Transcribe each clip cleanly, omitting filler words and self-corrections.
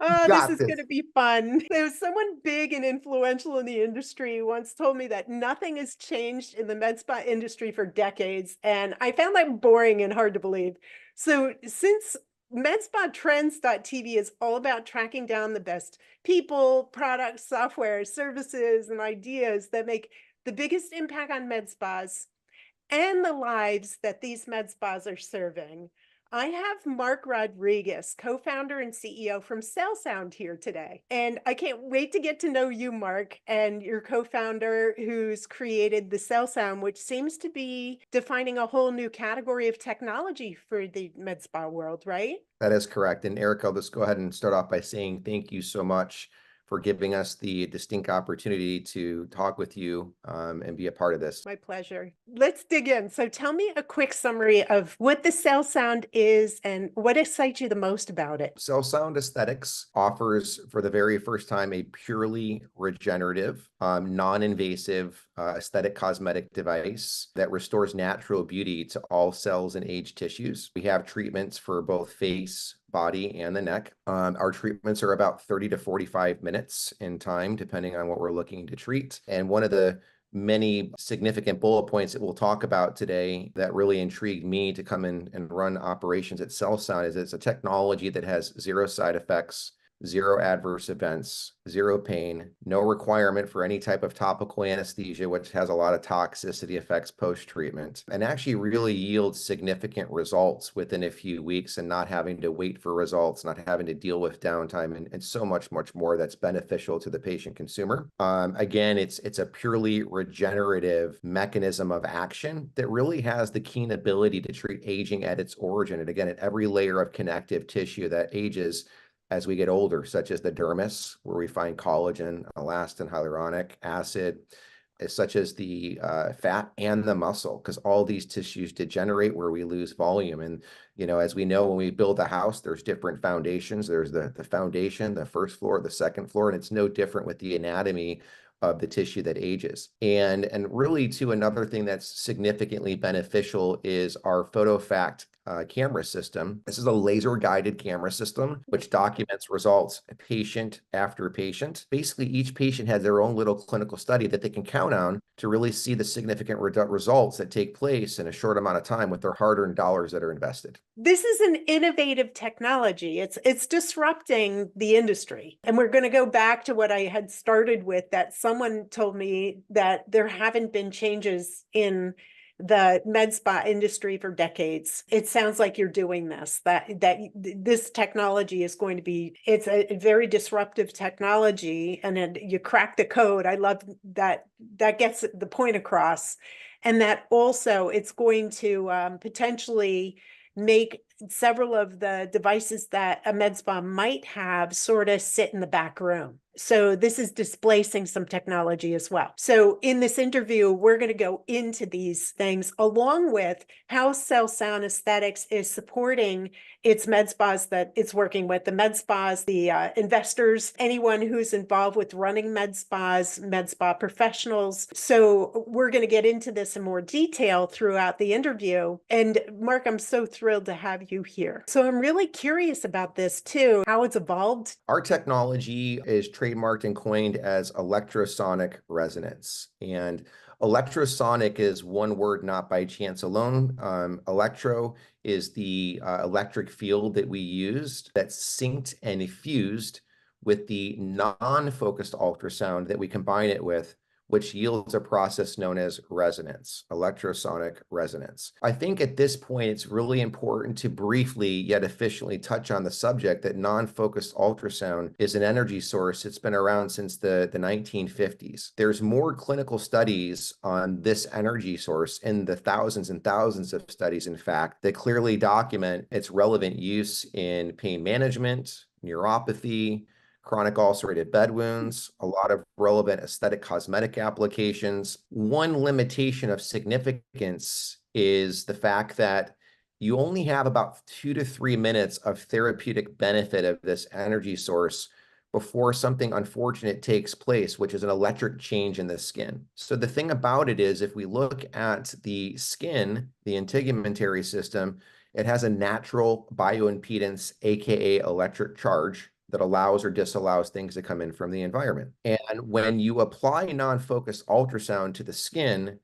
Oh, this Got is going this. to be fun. There was someone big and influential in the industry who once told me that nothing has changed in the med spa industry for decades. And I found that boring and hard to believe. So since MedSpaTrends.tv is all about tracking down the best people, products, software, services, and ideas that make the biggest impact on med spas and the lives that these med spas are serving, I have Mark Rodriguez, co-founder and CEO from CellSound here today. And I can't wait to get to know you, Mark, and your co-founder who's created the CellSound, which seems to be defining a whole new category of technology for the med spa world, right? That is correct. And Eric, I'll just go ahead and start off by saying thank you so much for giving us the distinct opportunity to talk with you and be a part of this. My pleasure. Let's dig in. So tell me a quick summary of what the CellSound is and what excites you the most about it. CellSound Aesthetics offers for the very first time a purely regenerative, non-invasive aesthetic cosmetic device that restores natural beauty to all cells and aged tissues. We have treatments for both face, body, and the neck. Our treatments are about 30 to 45 minutes in time, depending on what we're looking to treat. And one of the many significant bullet points that we'll talk about today that really intrigued me to come in and run operations at CellSound is it's a technology that has zero side effects, zero adverse events, zero pain, no requirement for any type of topical anesthesia, which has a lot of toxicity effects post-treatment, and actually really yields significant results within a few weeks and not having to wait for results, not having to deal with downtime, and so much more that's beneficial to the patient consumer. Again, it's a purely regenerative mechanism of action that really has the keen ability to treat aging at its origin. And again, at every layer of connective tissue that ages as we get older, such as the dermis, where we find collagen, elastin, hyaluronic acid, such as the fat and the muscle, because all these tissues degenerate where we lose volume. And, you know, as we know, when we build a house, there's different foundations. There's the foundation, the first floor, the second floor, and it's no different with the anatomy of the tissue that ages. And really, too, another thing that's significantly beneficial is our PhotoFact camera system. This is a laser-guided camera system, which documents results patient after patient. Basically, each patient has their own little clinical study that they can count on to really see the significant results that take place in a short amount of time with their hard-earned dollars that are invested. This is an innovative technology. It's disrupting the industry. And we're going to go back to what I had started with, that someone told me that there haven't been changes in the med spa industry for decades. It sounds like you're doing this, that this technology is going to be, it's a very disruptive technology, and you crack the code. I love that gets the point across. And that also it's going to potentially make several of the devices that a med spa might have sort of sit in the back room. So this is displacing some technology as well. So in this interview, we're going to go into these things along with how CellSound Aesthetics is supporting its med spas that it's working with, the med spas, the investors, anyone who's involved with running med spas, med spa professionals. So we're going to get into this in more detail throughout the interview. And Mark, I'm so thrilled to have you here. So I'm really curious about this too, how it's evolved. Our technology is trademarked and coined as electrosonic resonance. And electrosonic is one word, not by chance alone. Electro is the electric field that we used that's synced and fused with the non-focused ultrasound that we combine it with, which yields a process known as resonance, electrosonic resonance. I think at this point, it's really important to briefly yet efficiently touch on the subject that non-focused ultrasound is an energy source. It's been around since the 1950s. There's more clinical studies on this energy source, in the thousands and thousands of studies, in fact, that clearly document its relevant use in pain management, neuropathy, chronic ulcerative bed wounds, a lot of relevant aesthetic cosmetic applications. One limitation of significance is the fact that you only have about 2 to 3 minutes of therapeutic benefit of this energy source before something unfortunate takes place, which is an electric change in the skin. So the thing about it is, if we look at the skin, the integumentary system, It has a natural bioimpedance, aka electric charge, that allows or disallows things to come in from the environment. And when you apply non-focused ultrasound to the skin,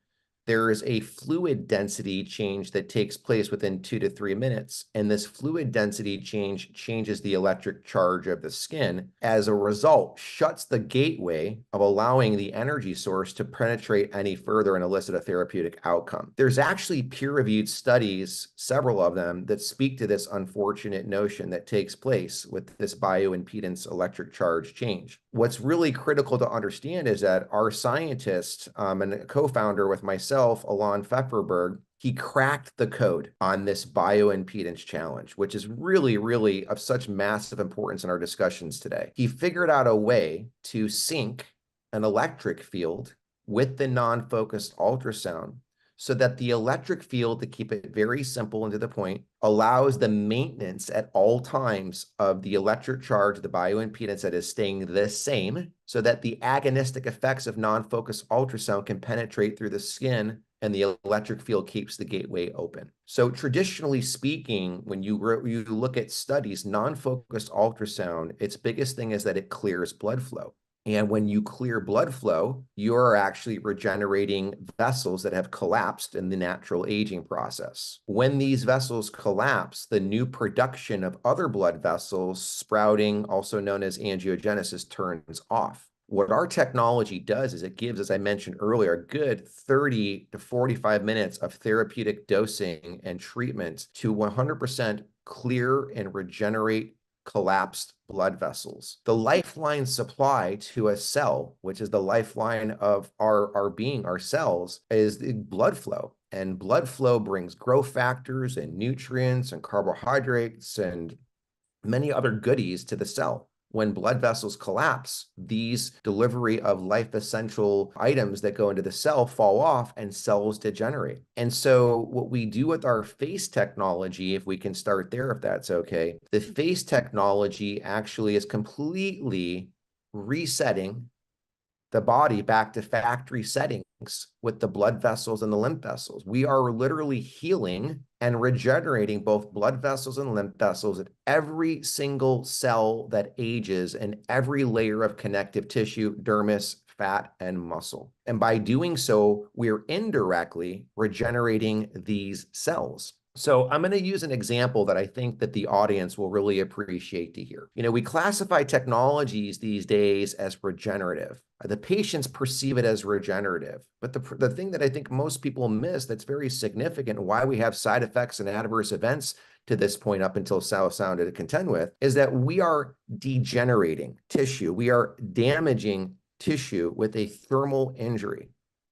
there is a fluid density change that takes place within 2 to 3 minutes. And this fluid density change changes the electric charge of the skin. As a result, shuts the gateway of allowing the energy source to penetrate any further and elicit a therapeutic outcome. There's actually peer-reviewed studies, several of them, that speak to this unfortunate notion that takes place with this bioimpedance electric charge change. What's really critical to understand is that our scientist and a co-founder with myself, Alon Pfefferberg, he cracked the code on this bioimpedance challenge, which is really, really of such massive importance in our discussions today. He figured out a way to sync an electric field with the non-focused ultrasound so that the electric field, to keep it very simple and to the point, allows the maintenance at all times of the electric charge, the bioimpedance that is staying the same, so that the agonistic effects of non-focused ultrasound can penetrate through the skin and the electric field keeps the gateway open. So traditionally speaking, when you look at studies, non-focused ultrasound, its biggest thing is that it clears blood flow. And when you clear blood flow, you're actually regenerating vessels that have collapsed in the natural aging process. When these vessels collapse, the new production of other blood vessels, sprouting, also known as angiogenesis, turns off. What our technology does is it gives, as I mentioned earlier, a good 30 to 45 minutes of therapeutic dosing and treatment to 100% clear and regenerate collapsed blood vessels. The lifeline supply to a cell, which is the lifeline of our being, our cells, is the blood flow. And blood flow brings growth factors and nutrients and carbohydrates and many other goodies to the cell. When blood vessels collapse, these delivery of life essential items that go into the cell fall off and cells degenerate. And so what we do with our FACE technology, if we can start there, if that's okay, the FACE technology actually is completely resetting the body back to factory settings with the blood vessels and the lymph vessels. We are literally healing and regenerating both blood vessels and lymph vessels at every single cell that ages and every layer of connective tissue, dermis, fat, and muscle. And by doing so, we're indirectly regenerating these cells. So I'm going to use an example that I think that the audience will really appreciate to hear. You know, we classify technologies these days as regenerative. The patients perceive it as regenerative. But the thing that I think most people miss that's very significant, why we have side effects and adverse events to this point up until CellSound to contend with, is that we are degenerating tissue. We are damaging tissue with a thermal injury.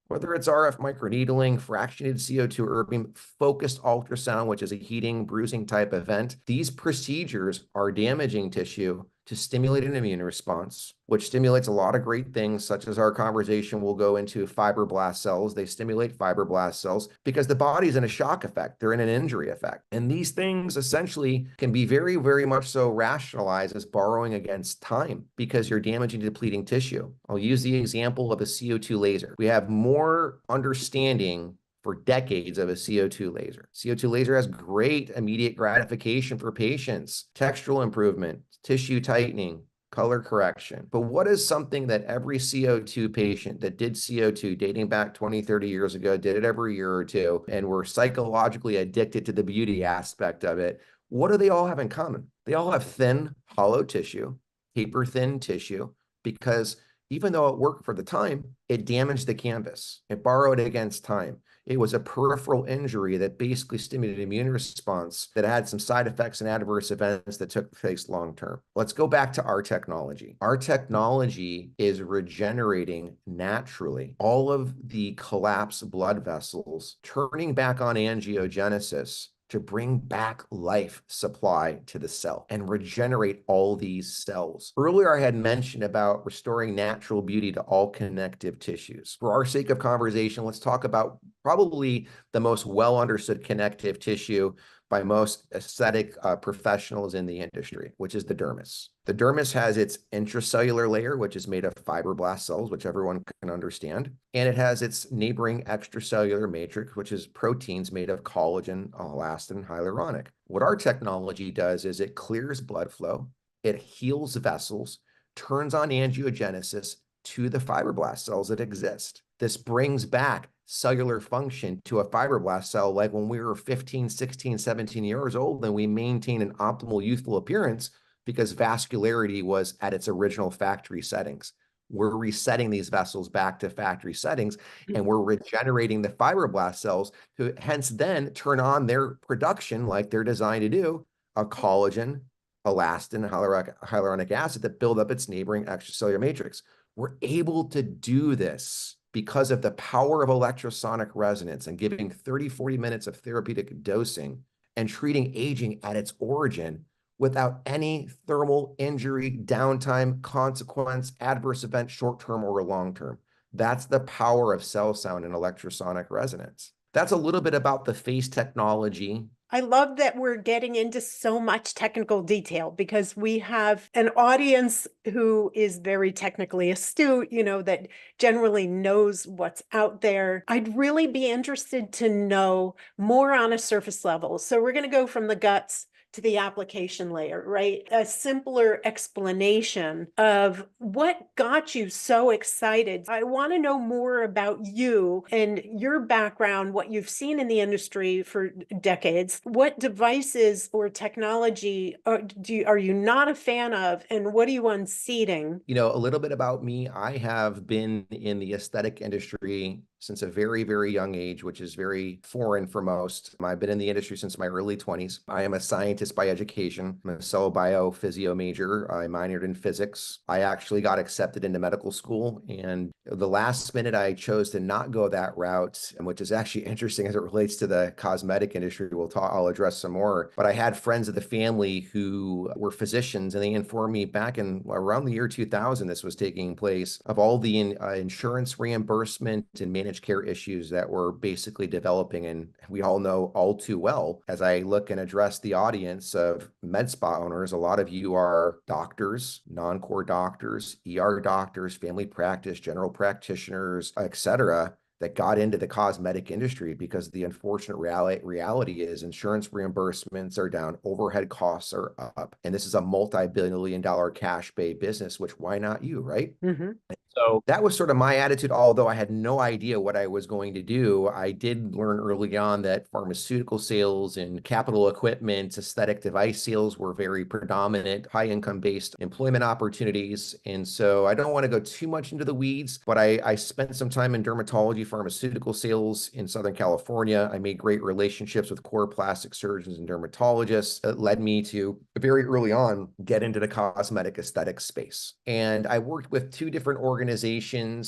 Whether it's RF microneedling, fractionated CO2 erbium, focused ultrasound, which is a heating, bruising type event, these procedures are damaging tissue to stimulate an immune response, which stimulates a lot of great things, such as our conversation will go into fibroblast cells. They stimulate fibroblast cells because the body's in a shock effect. They're in an injury effect. And these things essentially can be very, very much so rationalized as borrowing against time because you're damaging depleting tissue. I'll use the example of a CO2 laser. We have more understanding for decades of a CO2 laser. CO2 laser has great immediate gratification for patients, textural improvement, tissue tightening, color correction. But what is something that every CO2 patient that did CO2 dating back 20, 30 years ago, did it every year or two, and were psychologically addicted to the beauty aspect of it, what do they all have in common? They all have thin, hollow tissue, paper thin tissue, because even though it worked for the time, it damaged the canvas. It borrowed against time. It was a peripheral injury that basically stimulated an immune response that had some side effects and adverse events that took place long term. Let's go back to our technology. Our technology is regenerating naturally all of the collapsed blood vessels, turning back on angiogenesis to bring back life supply to the cell and regenerate all these cells. Earlier, I had mentioned about restoring natural beauty to all connective tissues. For our sake of conversation, let's talk about probably the most well understood connective tissue by most aesthetic professionals in the industry, which is the dermis. The dermis has its intracellular layer, which is made of fibroblast cells, which everyone can understand. And it has its neighboring extracellular matrix, which is proteins made of collagen, elastin, hyaluronic. What our technology does is it clears blood flow, it heals vessels, turns on angiogenesis to the fibroblast cells that exist. This brings back cellular function to a fibroblast cell like when we were 15, 16, 17 years old, and we maintain an optimal youthful appearance because vascularity was at its original factory settings. We're resetting these vessels back to factory settings, and we're regenerating the fibroblast cells to hence then turn on their production like they're designed to do, a collagen, elastin, hyaluronic acid that build up its neighboring extracellular matrix. We're able to do this because of the power of electrosonic resonance and giving 30, 40 minutes of therapeutic dosing and treating aging at its origin without any thermal injury, downtime, consequence, adverse event, short-term or long-term. That's the power of CellSound and electrosonic resonance. That's a little bit about the face technology. I love that we're getting into so much technical detail because we have an audience who is very technically astute, that generally knows what's out there. I'd really be interested to know more on a surface level. So we're going to go from the guts to the application layer, right? A simpler explanation of what got you so excited. I want to know more about you and your background, what you've seen in the industry for decades. What devices or technology are you not a fan of, and what are you unseating? A little bit about me. I have been in the aesthetic industry since a very, very young age, which is very foreign for most. I've been in the industry since my early 20s. I am a scientist by education. I'm a cell bio-physio major. I minored in physics. I actually got accepted into medical school, and the last minute I chose to not go that route, which is actually interesting as it relates to the cosmetic industry. I'll address some more. But I had friends of the family who were physicians, and they informed me back in around the year 2000, this was taking place, of all the insurance reimbursement and managed care issues that were basically developing. And we all know all too well, as I look and address the audience of med spa owners, a lot of you are doctors, non-core doctors, ER doctors, family practice, general practitioners, etc., that got into the cosmetic industry because the unfortunate reality is insurance reimbursements are down, overhead costs are up, and this is a multi-billion-dollar cash pay business, which why not you, right? Mm-hmm. So that was sort of my attitude. Although I had no idea what I was going to do, I did learn early on that pharmaceutical sales and capital equipment, aesthetic device sales were very predominant, high income based employment opportunities. And so I don't want to go too much into the weeds, but I spent some time in dermatology, pharmaceutical sales in Southern California. I made great relationships with core plastic surgeons and dermatologists. It led me to very early on get into the cosmetic aesthetic space. And I worked with two different organizations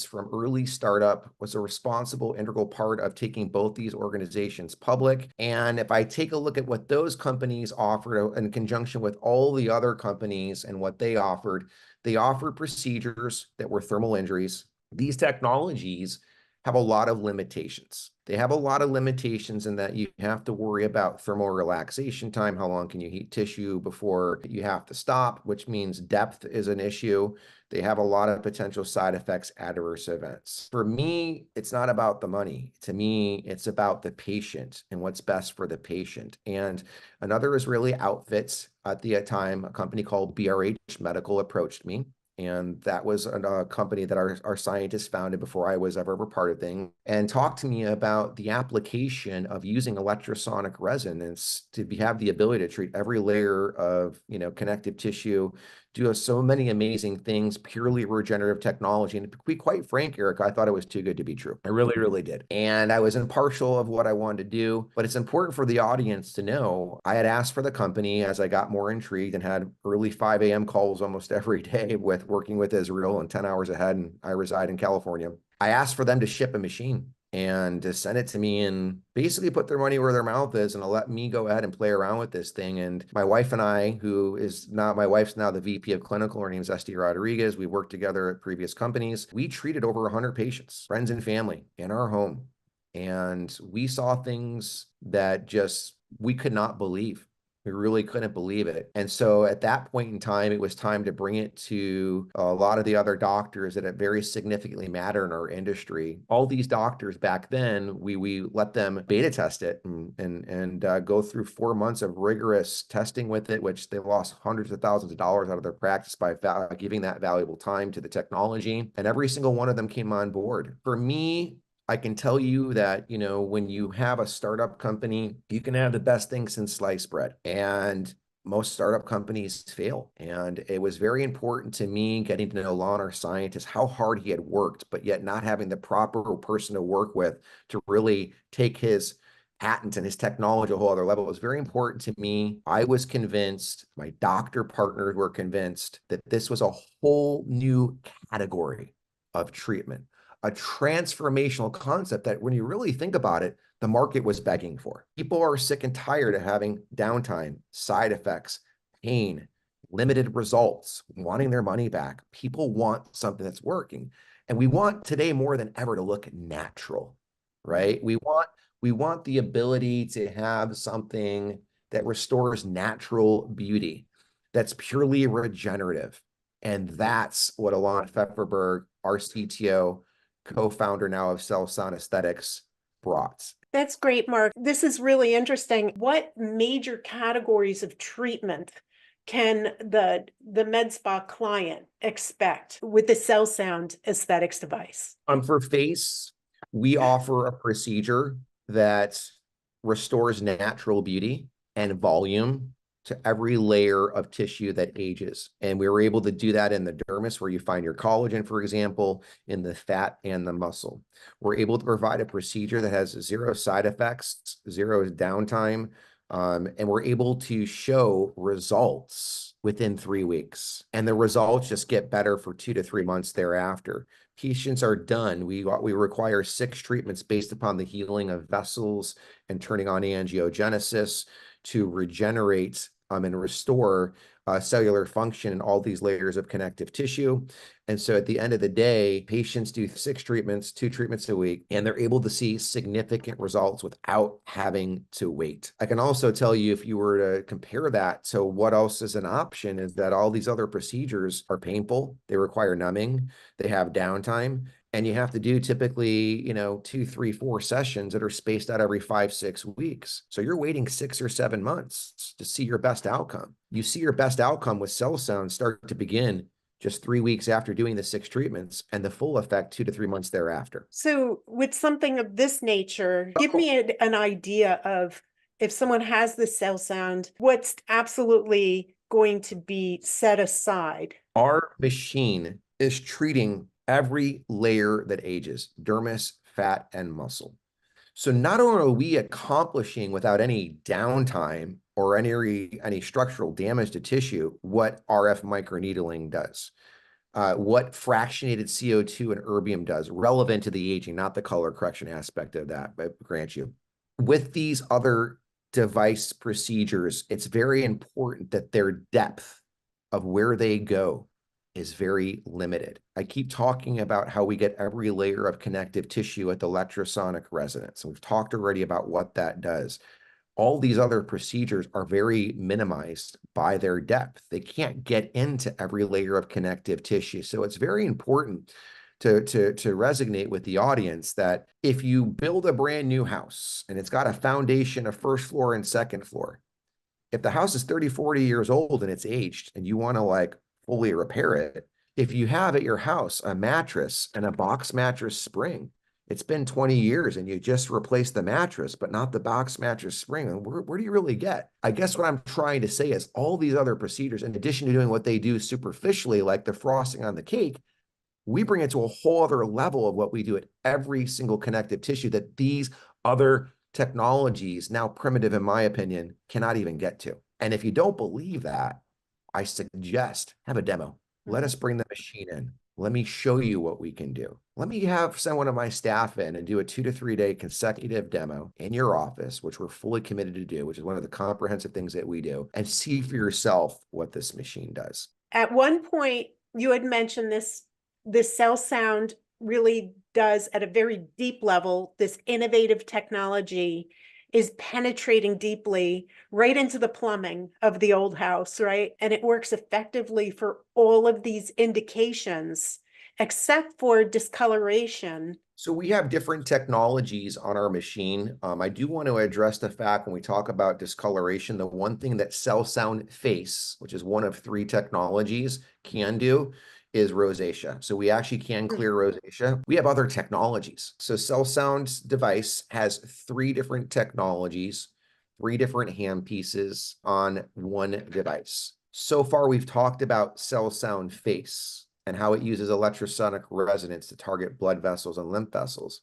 from early startup, was a responsible integral part of taking both these organizations public. And if I take a look at what those companies offered in conjunction with all the other companies and what they offered procedures that were thermal injuries. These technologies have a lot of limitations. They have a lot of limitations in that you have to worry about thermal relaxation time. How long can you heat tissue before you have to stop, which means depth is an issue. They have a lot of potential side effects, adverse events. For me, it's not about the money. To me, it's about the patient and what's best for the patient. And another Israeli outfit at the time, a company called BRH Medical, approached me. And that was a company that our scientists founded before I was ever a part of things, and talked to me about the application of using electrosonic resonance to have the ability to treat every layer of connective tissue, do so many amazing things, purely regenerative technology. And to be quite frank, Eric, I thought it was too good to be true. I really, really did. And I was impartial of what I wanted to do, but it's important for the audience to know I had asked for the company as I got more intrigued and had early 5 a.m. calls almost every day with working with Israel and 10 hours ahead. And I reside in California. I asked for them to ship a machine and to send it to me and basically put their money where their mouth is and to let me go ahead and play around with this thing. And my wife and I, my wife's now the VP of clinical, her name is Esty Rodriguez. We worked together at previous companies. We treated over 100 patients, friends and family in our home. And we saw things that just we could not believe. We really couldn't believe it. And so at that point in time, it was time to bring it to a lot of the other doctors that it very significantly matter in our industry. All these doctors back then, we let them beta test it and go through 4 months of rigorous testing with it, which they lost hundreds of thousands of dollars out of their practice by giving that valuable time to the technology. And every single one of them came on board. For me, I can tell you that, when you have a startup company, you can have the best thing since sliced bread. And most startup companies fail. And it was very important to me getting to know Lon, our scientist, how hard he had worked, but yet not having the proper person to work with to really take his patent and his technology a whole other level. It was very important to me. I was convinced, my doctor partners were convinced that this was a whole new category of treatment, a transformational concept that when you really think about it, the market was begging for. People are sick and tired of having downtime, side effects, pain, limited results, wanting their money back. People want something that's working. And we want today more than ever to look natural, right? We want the ability to have something that restores natural beauty, that's purely regenerative. And that's what Alon Pfefferberg, our CTO, co-founder now of CellSound Aesthetics, brought. That's great, Mark. This is really interesting. What major categories of treatment can the med spa client expect with the CellSound aesthetics device? For face, we offer a procedure that restores natural beauty and volume to every layer of tissue that ages. And we were able to do that in the dermis, where you find your collagen, for example, in the fat and the muscle. We're able to provide a procedure that has zero side effects, zero downtime, and we're able to show results within 3 weeks. And the results just get better for 2 to 3 months thereafter. Patients are done. We require 6 treatments based upon the healing of vessels and turning on angiogenesis to regenerate and restore cellular function in all these layers of connective tissue. And so at the end of the day, patients do 6 treatments, 2 treatments a week, and they're able to see significant results without having to wait. I can also tell you, if you were to compare that to what else is an option, is that all these other procedures are painful. They require numbing. They have downtime. And you have to do typically, 2, 3, 4 sessions that are spaced out every 5, 6 weeks. So you're waiting 6 or 7 months to see your best outcome. You see your best outcome with CellSound start to begin just 3 weeks after doing the 6 treatments, and the full effect 2 to 3 months thereafter. So with something of this nature, give me an idea of, if someone has the CellSound, what's absolutely going to be set aside? Our machine is treating every layer that ages: dermis, fat, and muscle. So not only are we accomplishing without any downtime or any structural damage to tissue what RF microneedling does, what fractionated CO2 and erbium does, relevant to the aging, not the color correction aspect of that, but grant you. With these other device procedures, it's very important that their depth of where they go is very limited. I keep talking about how we get every layer of connective tissue at the electrosonic resonance. And we've talked already about what that does. All these other procedures are very minimized by their depth. They can't get into every layer of connective tissue. So it's very important to resonate with the audience that if you build a brand new house and it's got a foundation, a first floor and second floor, if the house is 30, 40 years old and it's aged and you want to fully repair it, if you have at your house a mattress and a box mattress spring, it's been 20 years and you just replaced the mattress, but not the box mattress spring, and where do you really get? I guess what I'm trying to say is all these other procedures, in addition to doing what they do superficially, like the frosting on the cake, we bring it to a whole other level of what we do at every single connective tissue that these other technologies, now primitive in my opinion, cannot even get to. And if you don't believe that, I suggest have a demo. Let us bring the machine in. Let me show you what we can do. Let me send one of my staff in and do a 2 to 3 day consecutive demo in your office, which we're fully committed to do, which is one of the comprehensive things that we do, and see for yourself what this machine does. At one point, you had mentioned this CellSound really does, at a very deep level, this innovative technology is penetrating deeply right into the plumbing of the old house, right? And it works effectively for all of these indications, except for discoloration. So we have different technologies on our machine. I do want to address the fact when we talk about discoloration, the one thing that CellSound Face, which is one of 3 technologies, can do is rosacea. So we actually can clear rosacea. We have other technologies. So CellSound's device has 3 different technologies, 3 different hand pieces on one device. So far, we've talked about CellSound Face and how it uses electrosonic resonance to target blood vessels and lymph vessels.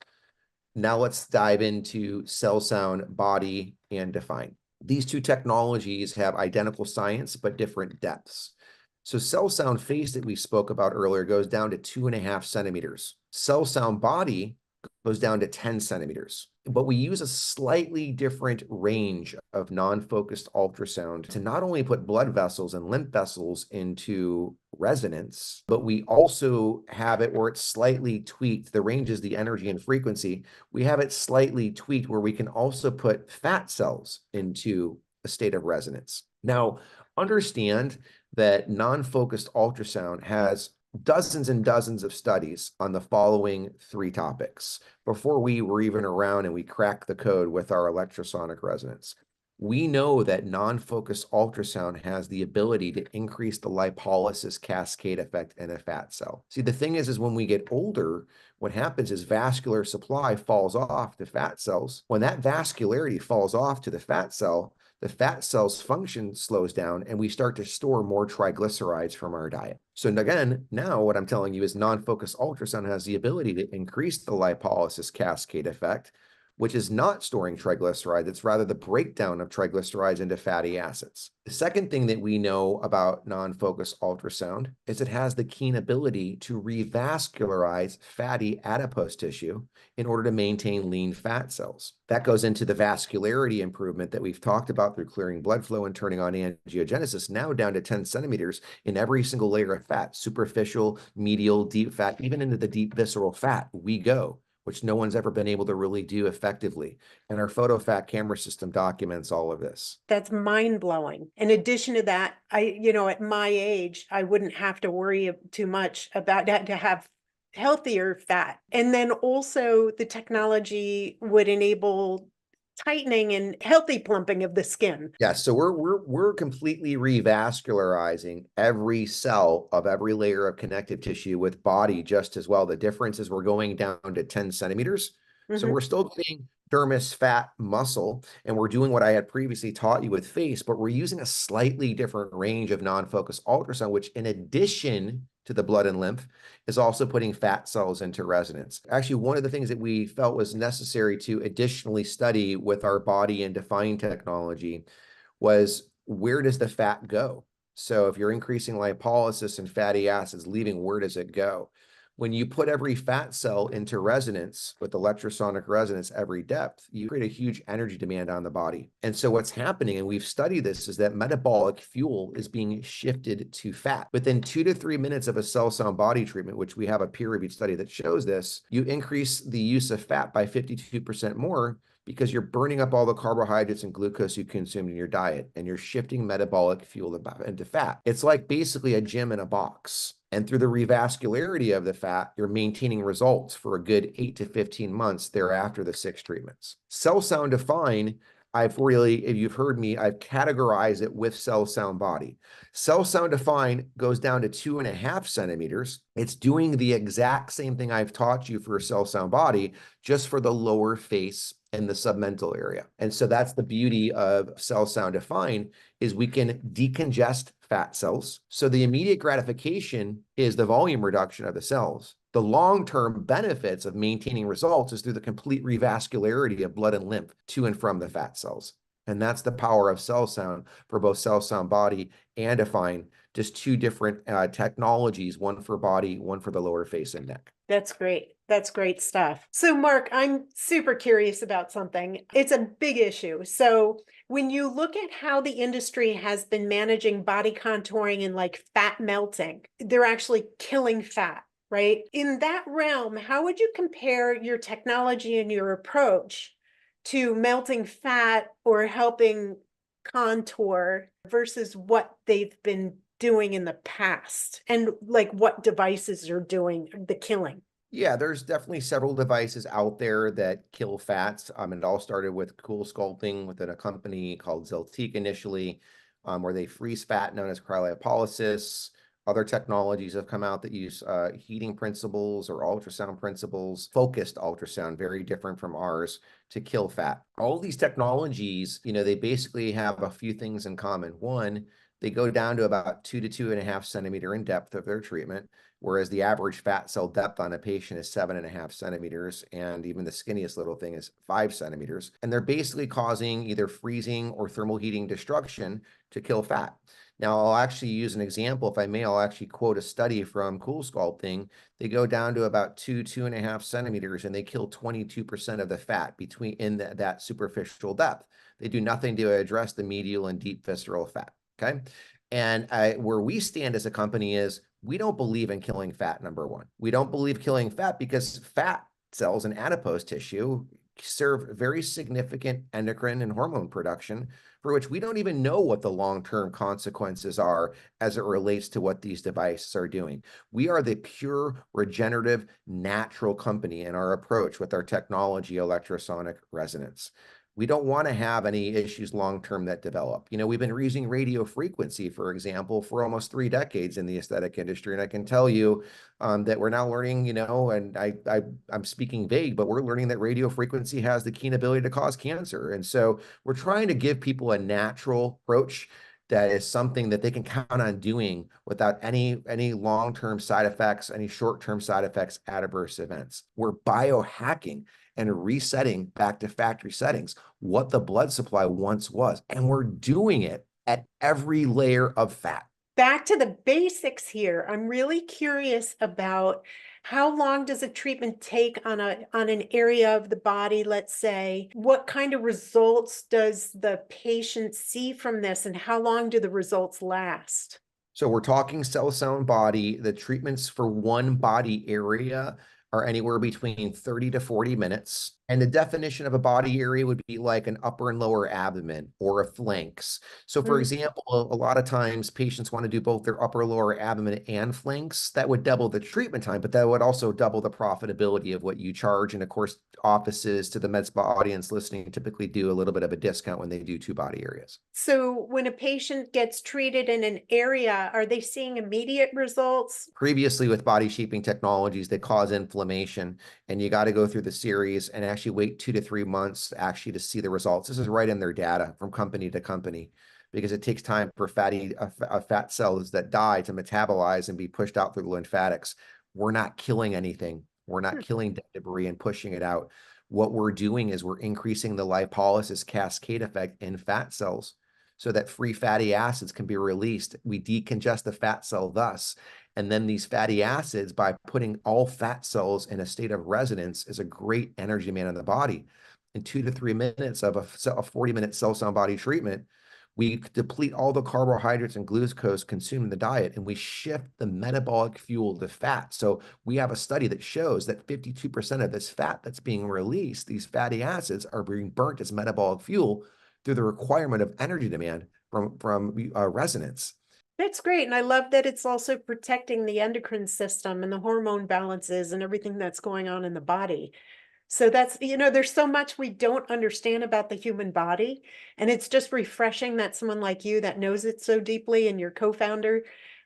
Now let's dive into CellSound Body and Define. These 2 technologies have identical science, but different depths. So CellSound Face that we spoke about earlier goes down to 2.5 centimeters. CellSound Body goes down to 10 centimeters. But we use a slightly different range of non-focused ultrasound to not only put blood vessels and lymph vessels into resonance, but we also have it where it's slightly tweaked. The range is the energy and frequency. We have it slightly tweaked where we can also put fat cells into a state of resonance. Now, understand that non-focused ultrasound has dozens and dozens of studies on the following 3 topics before we were even around and we cracked the code with our electrosonic resonance. We know that non-focused ultrasound has the ability to increase the lipolysis cascade effect in a fat cell. See, the thing is when we get older, what happens is vascular supply falls off to fat cells. When that vascularity falls off to the fat cell's function slows down and we start to store more triglycerides from our diet. So again, now what I'm telling you is non-focused ultrasound has the ability to increase the lipolysis cascade effect, which is not storing triglycerides. It's rather the breakdown of triglycerides into fatty acids. The second thing that we know about non-focused ultrasound is it has the keen ability to revascularize fatty adipose tissue in order to maintain lean fat cells. That goes into the vascularity improvement that we've talked about through clearing blood flow and turning on angiogenesis, now down to 10 centimeters in every single layer of fat, superficial, medial, deep fat, even into the deep visceral fat we go, which no one's ever been able to really do effectively. And our PhotoFat camera system documents all of this. That's mind blowing. In addition to that, at my age, I wouldn't have to worry too much about that to have healthier fat. And then also the technology would enable tightening and healthy plumping of the skin. Yeah, so we're completely revascularizing every cell of every layer of connective tissue with body just as well. The difference is we're going down to 10 centimeters. So we're still getting dermis, fat, muscle, and we're doing what I had previously taught you with face, but we're using a slightly different range of non-focused ultrasound, which in addition to the blood and lymph is also putting fat cells into resonance. Actually, one of the things that we felt was necessary to additionally study with our body and define technology was where does the fat go? So if you're increasing lipolysis and fatty acids leaving, where does it go? When you put every fat cell into resonance with electrosonic resonance every depth, you create a huge energy demand on the body. And so what's happening, and we've studied this, is that metabolic fuel is being shifted to fat. Within 2 to 3 minutes of a CellSound body treatment, which we have a peer-reviewed study that shows this, you increase the use of fat by 52% more because you're burning up all the carbohydrates and glucose you consumed in your diet, and you're shifting metabolic fuel into fat. It's like basically a gym in a box. And through the revascularity of the fat, you're maintaining results for a good 8 to 15 months thereafter the 6 treatments. CellSound Define, if you've heard me, I've categorized it with CellSound Body. CellSound Define goes down to 2.5 centimeters. It's doing the exact same thing I've taught you for CellSound Body, just for the lower face and the submental area. And so that's the beauty of CellSound Define, is we can decongest fat cells. So the immediate gratification is the volume reduction of the cells. The long-term benefits of maintaining results is through the complete revascularity of blood and lymph to and from the fat cells. And that's the power of CellSound for both CellSound Body and Define, just 2 different technologies, one for body, one for the lower face and neck. That's great. That's great stuff. So Mark, I'm super curious about something. It's a big issue. So when you look at how the industry has been managing body contouring and like fat melting, they're actually killing fat, right? In that realm, how would you compare your technology and your approach to melting fat or helping contour versus what they've been doing in the past, and like what devices are doing the killing? Yeah, there's definitely several devices out there that kill fats. It all started with cool sculpting within a company called Zeltiq initially, where they freeze fat known as cryolipolysis. Other technologies have come out that use heating principles or ultrasound principles, focused ultrasound, very different from ours, to kill fat. All these technologies, they basically have a few things in common. One, they go down to about 2 to 2.5 centimeter in depth of their treatment, whereas the average fat cell depth on a patient is 7.5 centimeters, and even the skinniest little thing is 5 centimeters. And they're basically causing either freezing or thermal heating destruction to kill fat. Now, I'll actually use an example, if I may. I'll actually quote a study from Cool Sculpting. They go down to about 2.5 centimeters, and they kill 22% of the fat between in that superficial depth. They do nothing to address the medial and deep visceral fat. Okay. And where we stand as a company is we don't believe in killing fat, number one. We don't believe killing fat because fat cells and adipose tissue serve very significant endocrine and hormone production, for which we don't even know what the long-term consequences are as it relates to what these devices are doing. We are the pure regenerative natural company in our approach with our technology, electrosonic resonance. We don't want to have any issues long-term that develop. We've been using radio frequency, for example, for almost 3 decades in the aesthetic industry. And I can tell you that we're now learning, and I'm speaking vague, but we're learning that radio frequency has the keen ability to cause cancer. And so we're trying to give people a natural approach that is something that they can count on doing without any long-term side effects, any short-term side effects, adverse events. We're biohacking and resetting back to factory settings what the blood supply once was. And we're doing it at every layer of fat. Back to the basics here. I'm really curious about how long does a treatment take on an area of the body, let's say? What kind of results does the patient see from this, and how long do the results last? So we're talking CellSound body. The treatments for one body area are anywhere between 30 to 40 minutes. And the definition of a body area would be like an upper and lower abdomen or a flanks. So for example, a lot of times patients want to do both their upper and lower abdomen and flanks. That would double the treatment time, but that would also double the profitability of what you charge. And of course, offices, to the med spa audience listening, typically do a little bit of a discount when they do 2 body areas. So when a patient gets treated in an area, are they seeing immediate results? Previously, with body shaping technologies, they cause inflammation, and you got to go through the series and actually wait 2 to 3 months actually to see the results. This is right in their data from company to company, because it takes time for fat cells that die to metabolize and be pushed out through the lymphatics. We're not killing anything. We're not killing dead debris and pushing it out. What we're doing is we're increasing the lipolysis cascade effect in fat cells so that free fatty acids can be released. We decongest the fat cell thus. And then these fatty acids, by putting all fat cells in a state of resonance, is a great energy demand in the body. In 2 to 3 minutes of a 40-minute CellSound body treatment, we deplete all the carbohydrates and glucose consumed in the diet, and we shift the metabolic fuel to fat. So we have a study that shows that 52% of this fat that's being released, these fatty acids, are being burnt as metabolic fuel through the requirement of energy demand from resonance. That's great. And I love that it's also protecting the endocrine system and the hormone balances and everything that's going on in the body. So that's, there's so much we don't understand about the human body. And it's just refreshing that someone like you that knows it so deeply, and your co-founder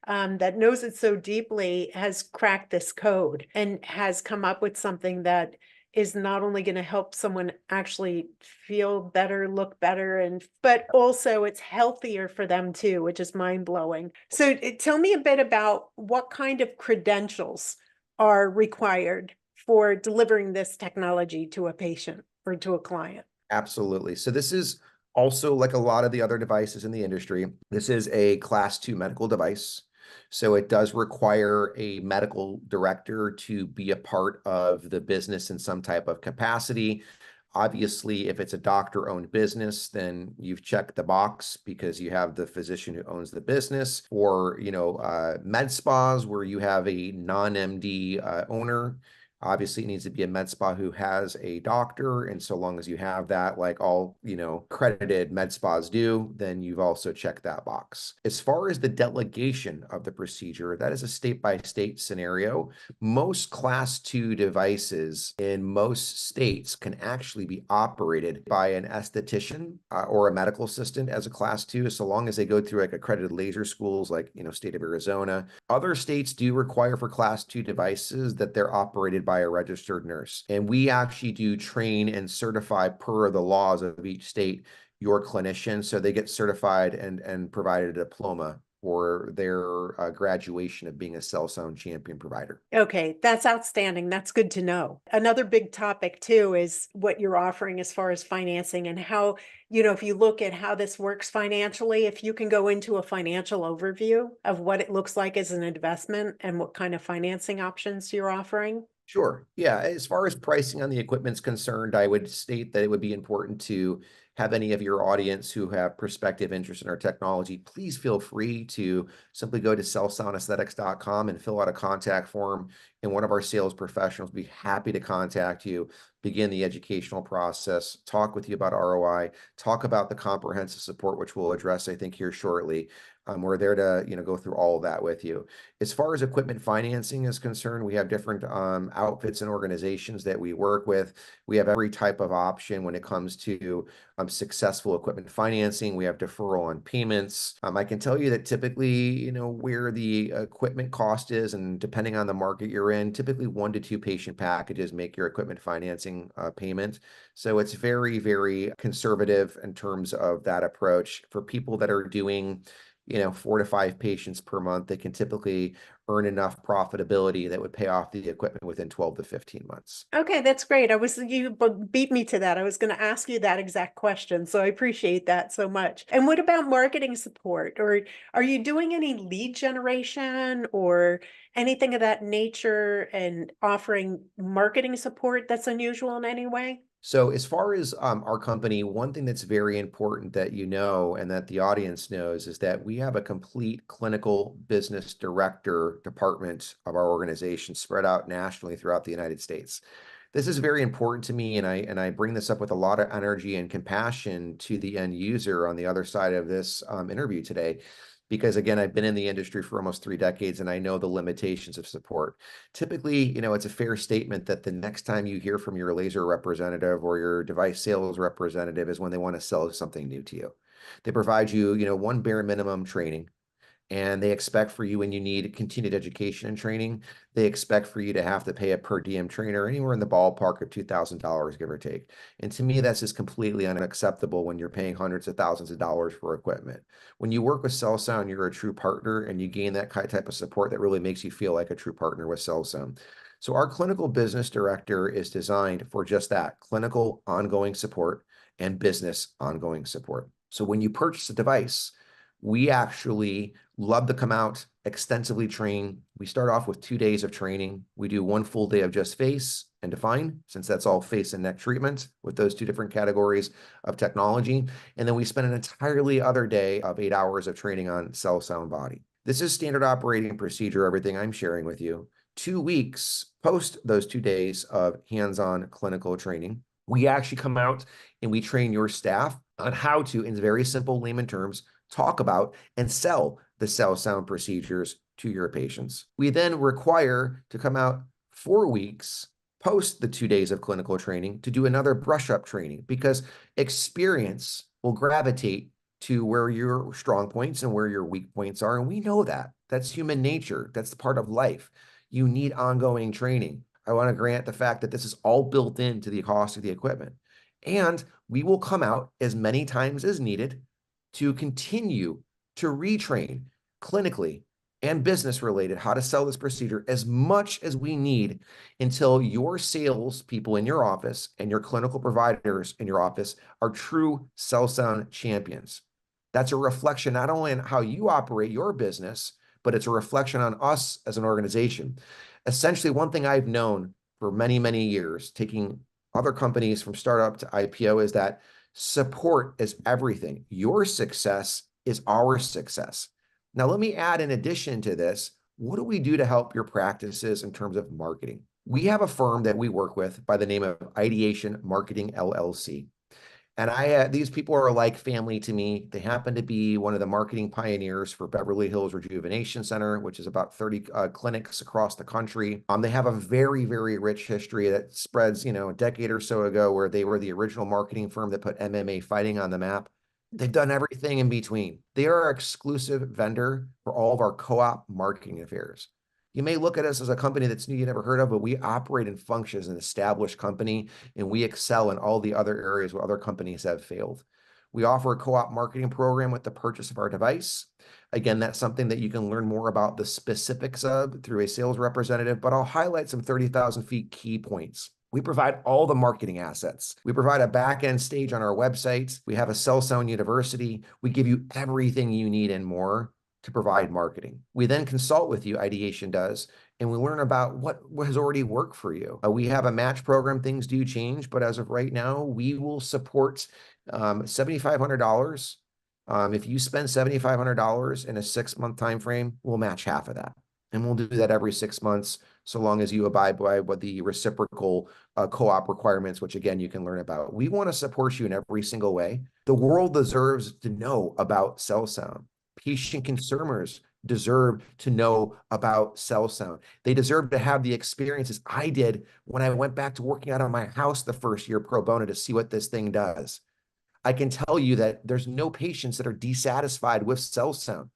that knows it so deeply, has cracked this code and has come up with something that is not only going to help someone actually feel better, look better, but also it's healthier for them too, which is mind-blowing. So tell me a bit about what kind of credentials are required for delivering this technology to a patient or to a client. Absolutely. So this is also, like a lot of the other devices in the industry, this is a Class 2 medical device. So it does require a medical director to be a part of the business in some type of capacity. Obviously, if it's a doctor-owned business, then you've checked the box because you have the physician who owns the business. Or, med spas where you have a non-MD owner, Obviously, it needs to be a med spa who has a doctor. And so long as you have that, like all, credited med spas do, then you've also checked that box. As far as the delegation of the procedure, that is a state-by-state scenario. Most class 2 devices in most states can actually be operated by an esthetician or a medical assistant as a class 2, so long as they go through like accredited laser schools like, state of Arizona. Other states do require for class 2 devices that they're operated by a registered nurse. And we actually do train and certify per the laws of each state your clinician. So they get certified and provided a diploma for their graduation of being a CellSound champion provider. Okay, that's outstanding. That's good to know. Another big topic too is what you're offering as far as financing and how, if you look at how this works financially, if you can go into a financial overview of what it looks like as an investment and what kind of financing options you're offering. Sure. Yeah. As far as pricing on the equipment's concerned, I would state that it would be important to have any of your audience who have prospective interest in our technology. Please feel free to simply go to cellsoundaesthetics.com and fill out a contact form, and one of our sales professionals will be happy to contact you, begin the educational process, talk with you about ROI, talk about the comprehensive support, which we'll address, I think, here shortly. We're there to, go through all of that with you. As far as equipment financing is concerned, we have different outfits and organizations that we work with. We have every type of option when it comes to successful equipment financing. We have deferral on payments. I can tell you that typically, where the equipment cost is, and depending on the market you're in, typically 1 to 2 patient packages make your equipment financing payment. So it's very, very conservative in terms of that approach. For people that are doing 4 to 5 patients per month, they can typically earn enough profitability that would pay off the equipment within 12 to 15 months. Okay, that's great. You beat me to that. I was going to ask you that exact question. So I appreciate that so much. And what about marketing support? Or are you doing any lead generation or anything of that nature and offering marketing support that's unusual in any way? So as far as our company, one thing that's very important that and that the audience knows is that we have a complete clinical business director department of our organization spread out nationally throughout the United States. This is very important to me, and I bring this up with a lot of energy and compassion to the end user on the other side of this interview today. Because again, I've been in the industry for almost 3 decades and I know the limitations of support. Typically, it's a fair statement that the next time you hear from your laser representative or your device sales representative is when they want to sell something new to you. They provide you, one bare minimum training, and they expect for you, when you need continued education and training, they expect for you to have to pay a per diem trainer anywhere in the ballpark of $2,000, give or take. And to me, that's just completely unacceptable when you're paying hundreds of thousands of dollars for equipment. When you work with CellSound, you're a true partner, and you gain that type of support that really makes you feel like a true partner with CellSound. So our clinical business director is designed for just that: clinical ongoing support and business ongoing support. So when you purchase a device, we actually love to come out, extensively train. We start off with 2 days of training. We do 1 full day of just face and define, since that's all face and neck treatment with those 2 different categories of technology. And then we spend an entirely other day of 8 hours of training on CellSound Body. This is standard operating procedure, everything I'm sharing with you. 2 weeks post those 2 days of hands-on clinical training, we actually come out and we train your staff on how to, in very simple layman terms, talk about and sell the CellSound procedures to your patients. We then require to come out 4 weeks post the 2 days of clinical training to do another brush up training, because experience will gravitate to where your strong points and where your weak points are. And we know that. That's human nature. That's part of life. You need ongoing training. I want to grant the fact that this is all built into the cost of the equipment. And we will come out as many times as needed to continue to retrain clinically and business related how to sell this procedure as much as we need, until your sales people in your office and your clinical providers in your office are true CellSound champions. That's a reflection not only on how you operate your business, but it's a reflection on us as an organization. Essentially, one thing I've known for many, many years, taking other companies from startup to IPO, is that support is everything. Your success is our success. Now, let me add, in addition to this, what do we do to help your practices in terms of marketing? We have a firm that we work with by the name of Ideation Marketing LLC. And these people are like family to me. They happen to be one of the marketing pioneers for Beverly Hills Rejuvenation Center, which is about 30 clinics across the country. They have a very, very rich history that spreads, a decade or so ago, where they were the original marketing firm that put MMA fighting on the map. They've done everything in between. They are our exclusive vendor for all of our co-op marketing affairs. You may look at us as a company that's new you never heard of, but we operate and function as an established company, and we excel in all the other areas where other companies have failed. We offer a co-op marketing program with the purchase of our device. Again, that's something that you can learn more about the specifics of through a sales representative, but I'll highlight some 30,000 feet key points. We provide all the marketing assets. We provide a back-end stage on our website. We have a CellSound University. We give you everything you need and more to provide marketing. We then consult with you, Ideation does, and we learn about what has already worked for you. We have a match program. Things do change, but as of right now, we will support $7,500. If you spend $7,500 in a 6-month time frame, we'll match half of that. And we'll do that every 6 months, so long as you abide by what the reciprocal co-op requirements, which again, you can learn about. We want to support you in every single way. The world deserves to know about CellSound. Patient consumers deserve to know about CellSound. They deserve to have the experiences I did when I went back to working out of my house the first year pro bono to see what this thing does. I can tell you that there's no patients that are dissatisfied with CellSound.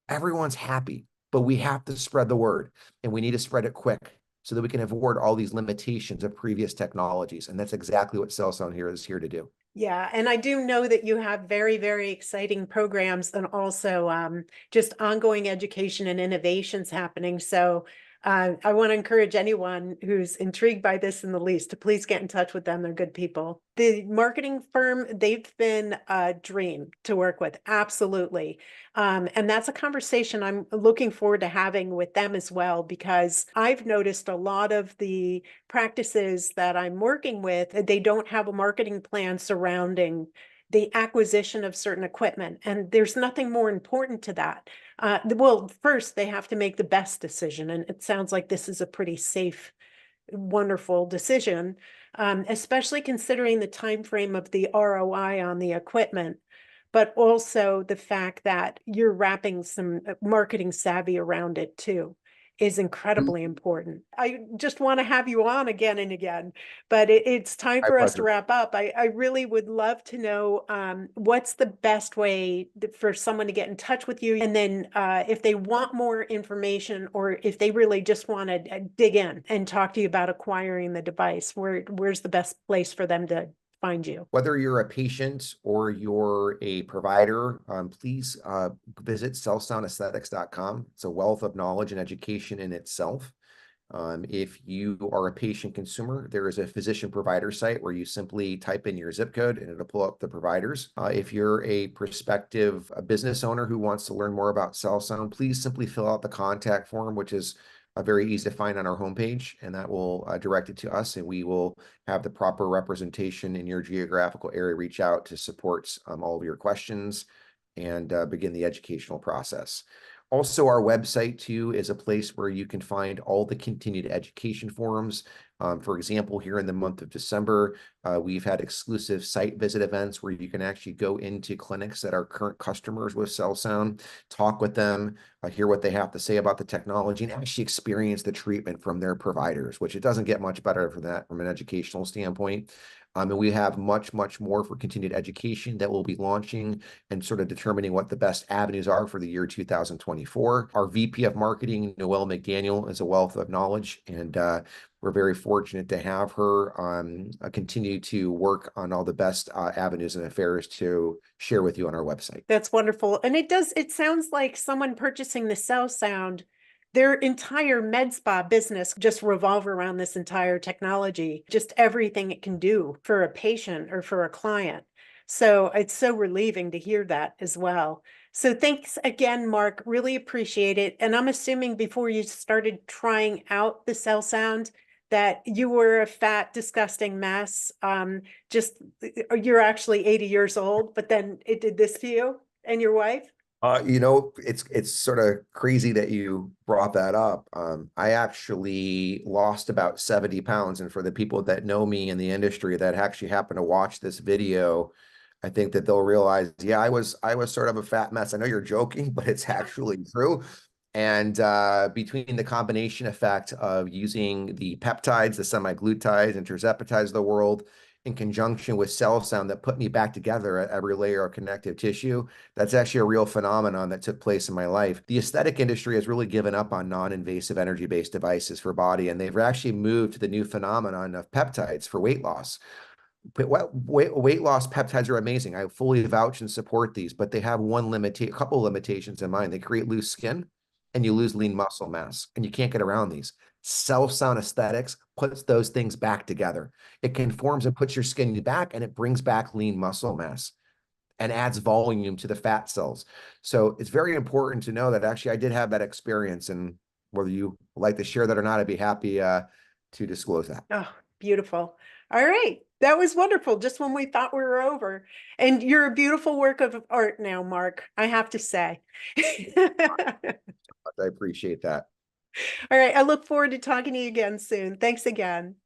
Everyone's happy, but we have to spread the word, and we need to spread it quick so that we can avoid all these limitations of previous technologies. And that's exactly what CellSound is here to do. Yeah, and I do know that you have very, very exciting programs and also just ongoing education and innovations happening. So I want to encourage anyone who's intrigued by this in the least to please get in touch with them. They're good people. The marketing firm, they've been a dream to work with. Absolutely. And that's a conversation I'm looking forward to having with them as well, because I've noticed a lot of the practices that I'm working with, they don't have a marketing plan surrounding the acquisition of certain equipment. And there's nothing more important to that. Well, first, they have to make the best decision. And it sounds like this is a pretty safe, wonderful decision, especially considering the time frame of the ROI on the equipment, but also the fact that you're wrapping some marketing savvy around it too is incredibly important. I just want to have you on again and again, but it's time My for us to pleasure. wrap up. I really would love to know what's the best way for someone to get in touch with you. And then if they want more information, or if they really just want to dig in and talk to you about acquiring the device, where's the best place for them to find you? Whether you're a patient or you're a provider, please visit cellsoundaesthetics.com. It's a wealth of knowledge and education in itself. If you are a patient consumer, there is a physician provider site where you simply type in your zip code and it'll pull up the providers. If you're a prospective business owner who wants to learn more about CellSound, please simply fill out the contact form, which is very easy to find on our homepage, and that will direct it to us, and we will have the proper representation in your geographical area reach out to support all of your questions and begin the educational process. Also, our website too is a place where you can find all the continued education forums. For example, here in the month of December, we've had exclusive site visit events where you can actually go into clinics that are current customers with CellSound, talk with them, hear what they have to say about the technology, and actually experience the treatment from their providers, which it doesn't get much better for that from an educational standpoint. And we have much, much more for continued education that we'll be launching and sort of determining what the best avenues are for the year 2024. Our VP of Marketing, Noelle McDaniel, is a wealth of knowledge, and we're very fortunate to have her continue to work on all the best avenues and affairs to share with you on our website. That's wonderful. And it sounds like someone purchasing the CellSound, their entire med spa business just revolve around this entire technology, just everything it can do for a patient or for a client. So it's so relieving to hear that as well. So thanks again, Mark. Really appreciate it. And I'm assuming before you started trying out the CellSound that you were a fat, disgusting mess. Just you're actually 80 years old, but then it did this to you and your wife. It's sort of crazy that you brought that up. I actually lost about 70 pounds, and for the people that know me in the industry that actually happen to watch this video, I think that they'll realize, yeah, I was sort of a fat mess. I know you're joking, but it's actually true. And between the combination effect of using the peptides, the semi-glutides and terzepatides of the world, in conjunction with CellSound that put me back together at every layer of connective tissue, that's actually a real phenomenon that took place in my life. The aesthetic industry has really given up on non-invasive energy-based devices for body, and they've actually moved to the new phenomenon of peptides for weight loss. Weight loss peptides are amazing. I fully vouch and support these, but they have a couple limitations in mind. They create loose skin and you lose lean muscle mass, and you can't get around these. CellSound Aesthetics puts those things back together. It conforms and puts your skin back, and it brings back lean muscle mass and adds volume to the fat cells. So it's very important to know that actually I did have that experience, and whether you like to share that or not, I'd be happy to disclose that. Oh, beautiful. All right. That was wonderful. Just when we thought we were over. And you're a beautiful work of art now, Mark, I have to say. I appreciate that. All right. I look forward to talking to you again soon. Thanks again.